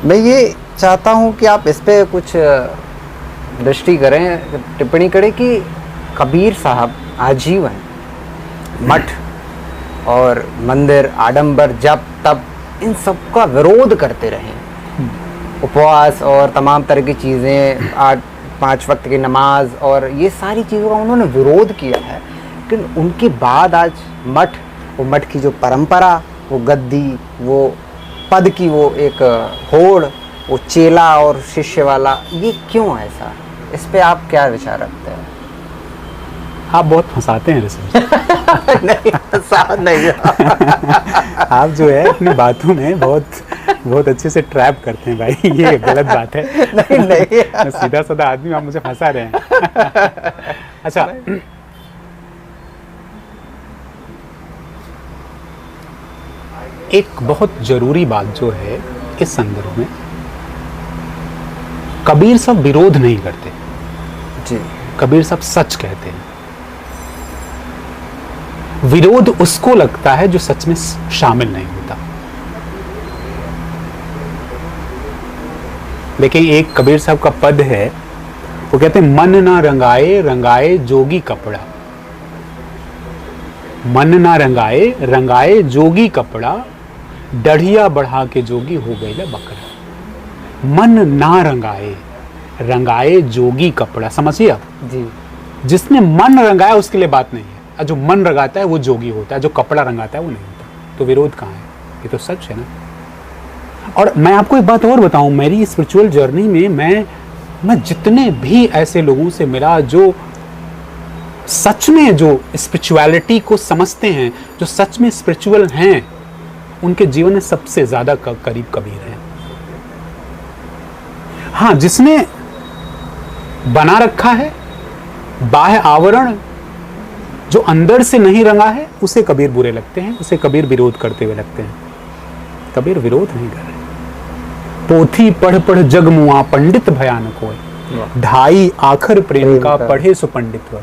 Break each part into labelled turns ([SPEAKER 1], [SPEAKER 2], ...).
[SPEAKER 1] मैं ये चाहता हूँ कि आप इस पे कुछ दृष्टि करें, टिप्पणी करें कि कबीर साहब आजीवन मठ और मंदिर, आडंबर, जप, तप, इन सब का विरोध करते रहे। उपवास और तमाम तरह की चीज़ें, 5 वक्त की नमाज और ये सारी चीज़ों का उन्होंने विरोध किया है। लेकिन उनके बाद आज मठ, वो मठ की जो परंपरा, वो गद्दी, वो पद की वो एक होड़, वो चेला और शिष्य वाला, ये क्यों ऐसा? इस पे आप क्या विचार रखते हैं?
[SPEAKER 2] आप बहुत फंसाते हैं ऋषभ।
[SPEAKER 1] नहीं, फंसा नहीं।
[SPEAKER 2] आप जो है अपनी बातों में बहुत अच्छे से ट्रैप करते हैं भाई, ये गलत बात है।
[SPEAKER 1] नहीं नहीं,
[SPEAKER 2] मैं सीधा साधा आदमी, आप मुझे फंसा रहे हैं। अच्छा, एक बहुत जरूरी बात जो है इस संदर्भ में, कबीर साहब विरोध नहीं करते
[SPEAKER 1] जी।
[SPEAKER 2] कबीर साहब सच कहते हैं। विरोध उसको लगता है जो सच में शामिल नहीं होता। देखिए, एक कबीर साहब का पद है, वो कहते हैं, मन ना रंगाए रंगाए जोगी कपड़ा, मन ना रंगाए रंगाए जोगी कपड़ा, डढ़िया बढ़ा के जोगी हो गई बकरा। मन ना रंगाए रंगाए जोगी कपड़ा, समझिए आप
[SPEAKER 1] जी।
[SPEAKER 2] जिसने मन रंगाया उसके लिए बात नहीं है, जो मन रंगाता है वो जोगी होता है, जो कपड़ा रंगाता है वो नहीं होता। तो विरोध कहाँ है? ये तो सच है ना। और मैं आपको एक बात और बताऊं, मेरी स्पिरिचुअल जर्नी में मैं जितने भी ऐसे लोगों से मिला जो सच में जो स्पिरिचुअलिटी को समझते हैं, जो सच में स्पिरिचुअल हैं, उनके जीवन में सबसे ज्यादा करीब कबीर है। हाँ, जिसने बना रखा है बाह्य आवरण, जो अंदर से नहीं रंगा है, उसे कबीर बुरे लगते हैं, उसे कबीर विरोध करते हुए लगते हैं। कबीर विरोध नहीं कर रहे। पोथी पढ़ पढ़ जग मुआ, पंडित भयानक होए, ढाई आखर प्रेम का पढ़े सो पंडित होए।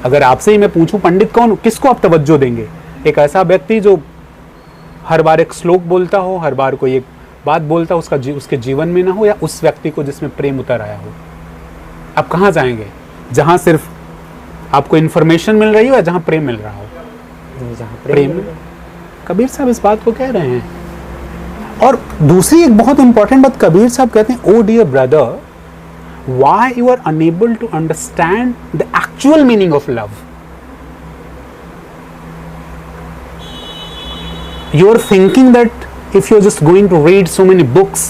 [SPEAKER 2] अगर आपसे ही मैं पूछूं पंडित कौन, किसको आप तवज्जो देंगे? एक ऐसा व्यक्ति जो हर बार एक श्लोक बोलता हो, हर बार कोई एक बात बोलता हो, उसके जीवन में ना हो, या उस व्यक्ति को जिसमें प्रेम उतर आया हो? आप कहाँ जाएंगे? जहां सिर्फ आपको इंफॉर्मेशन मिल रही हो या जहां प्रेम मिल रहा हो?
[SPEAKER 1] जहां
[SPEAKER 2] प्रेम। कबीर साहब इस बात को कह रहे हैं। और दूसरी एक बहुत इंपॉर्टेंट बात कबीर साहब कहते हैं, oh dear brother, why you are unable to understand the actual meaning of love? You are thinking that if you are just going to read so many books,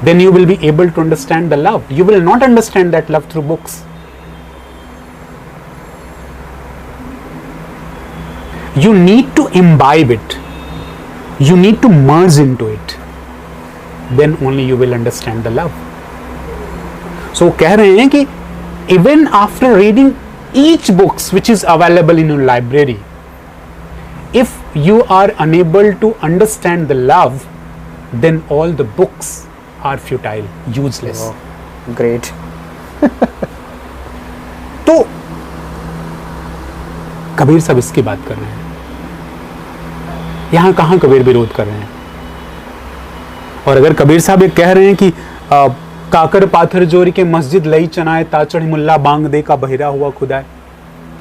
[SPEAKER 2] then you will be able to understand the love. You will not understand that love through books. You need to imbibe it. You need to merge into it. Then only you will understand the love. So कह रहे हैं कि even after reading each books which is available in your library, if you are unable to understand the love, then all the books are futile, useless.
[SPEAKER 1] Oh, great.
[SPEAKER 2] तो कबीर साहब इसकी बात कर रहे हैं। यहां कहां कबीर विरोध कर रहे हैं? और अगर कबीर साहब ये कह रहे हैं कि काकर पाथर जोरी के मस्जिद लई चनाए, ताचढ़ी मुल्ला बांग दे का बहिरा हुआ खुदाए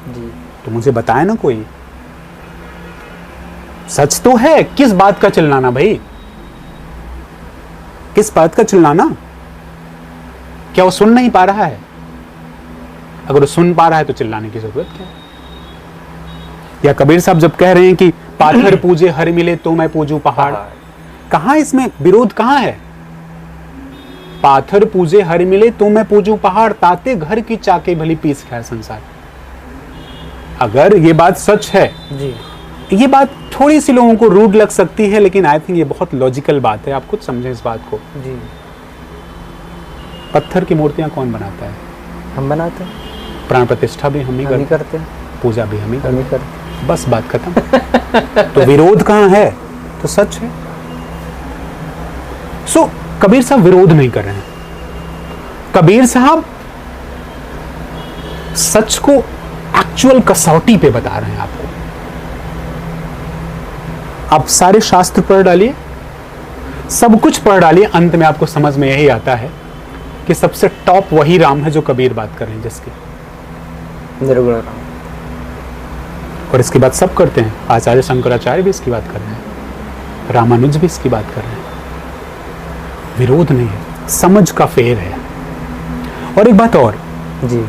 [SPEAKER 1] जी,
[SPEAKER 2] तो मुझे बताए ना कोई। सच तो है, किस बात का चिल्लाना भाई? किस बात का चिल्लाना? क्या वो सुन नहीं पा रहा है? अगर वो सुन पा रहा है तो चिल्लाने की जरूरत क्या है? या कबीर साहब जब कह रहे हैं कि पाथर पूजे हर मिले तो मैं पूजू पहाड़, कहां इसमें विरोध कहां है? पाथर पूजे हर मिले तो मैं पूजू पहाड़, ताते घर की चाके भली पीस खाए संसार। अगर ये बात सच है
[SPEAKER 1] जी,
[SPEAKER 2] ये बात थोड़ी सी लोगों को रूड लग सकती है, लेकिन आई थिंक ये बहुत लॉजिकल बात है। आप खुद समझें इस बात को।
[SPEAKER 1] जी।
[SPEAKER 2] पत्थर की मूर्तियां कौन बनाता है?
[SPEAKER 1] हम बनाते हैं,
[SPEAKER 2] प्राण प्रतिष्ठा भी हम ही
[SPEAKER 1] करते हैं,
[SPEAKER 2] पूजा भी हम ही
[SPEAKER 1] करते हैं।
[SPEAKER 2] बस बात खत्म। तो विरोध कहां है? तो सच है। सो कबीर साहब विरोध नहीं कर रहे हैं। कबीर साहब सच को एक्चुअल कसौटी पे बता रहे हैं आपको। आप सारे शास्त्र पढ़ डालिए, सब कुछ पढ़ डालिए, अंत में आपको समझ में यही आता है कि सबसे टॉप वही राम है जो कबीर बात कर रहे हैं, जिसकी
[SPEAKER 1] निर्गुण राम।
[SPEAKER 2] और इसकी बात सब करते हैं। आचार्य शंकराचार्य भी इसकी बात कर रहे हैं, रामानुज भी इसकी बात कर रहे हैं। विरोध नहीं है, समझ का फेर है। और एक बात और
[SPEAKER 1] जी,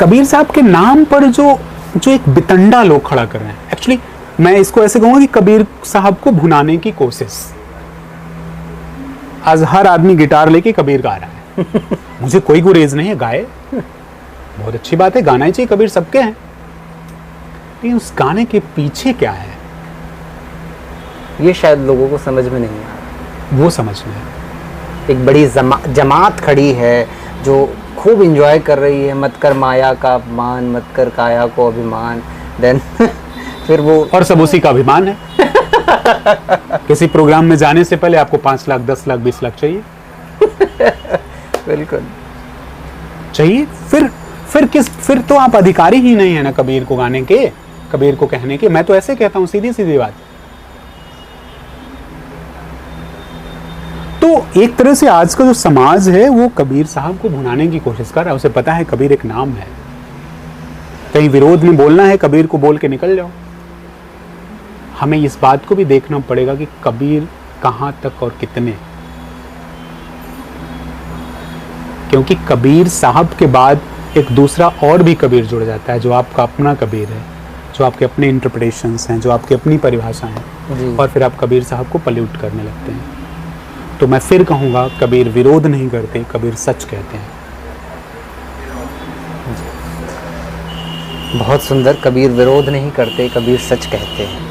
[SPEAKER 2] कबीर साहब के नाम पर जो एक बितंडा लोग खड़ा कर रहे हैं, एक्चुअली मैं इसको ऐसे कहूंगा कि कबीर साहब को भुनाने की कोशिश। आज हर आदमी गिटार लेके कबीर गा रहा है। मुझे कोई गुरेज नहीं है, गाए, बहुत अच्छी बात है, गाना ही चाहिए, कबीर सबके हैं, लेकिन उस गाने के पीछे क्या है
[SPEAKER 1] ये शायद लोगों को समझ में नहीं आ रहा।
[SPEAKER 2] वो समझना है।
[SPEAKER 1] एक बड़ी जमात खड़ी है जो खूब एंजॉय कर रही है, मत कर माया का अपमान, मत कर काया को अभिमान, देन फिर वो,
[SPEAKER 2] और सब उसी का अभिमान है। किसी प्रोग्राम में जाने से पहले आपको 5 लाख 10 लाख 20 लाख चाहिए।
[SPEAKER 1] बिल्कुल
[SPEAKER 2] चाहिए। फिर तो आप अधिकारी ही नहीं है ना कबीर को गाने के, कबीर को कहने के। मैं तो ऐसे कहता हूं, सीधी सीधी बात। तो एक तरह से आज का जो समाज है वो कबीर साहब को भुनाने की कोशिश कर रहा है। उसे पता है कबीर एक नाम है, कहीं विरोध में बोलना है कबीर को बोल के निकल जाओ। हमें इस बात को भी देखना पड़ेगा कि कबीर कहां तक और कितने, क्योंकि कबीर साहब के बाद एक दूसरा और भी कबीर जुड़ जाता है, जो आपका अपना कबीर है, जो आपके अपने इंटरप्रिटेशंस हैं, जो आपकी अपनी परिभाषा हैं, और फिर आप कबीर साहब को पल्यूट करने लगते हैं। तो मैं फिर कहूँगा, कबीर विरोध नहीं करते, कबीर सच कहते हैं।
[SPEAKER 1] बहुत सुंदर, कबीर विरोध नहीं करते, कबीर सच कहते हैं।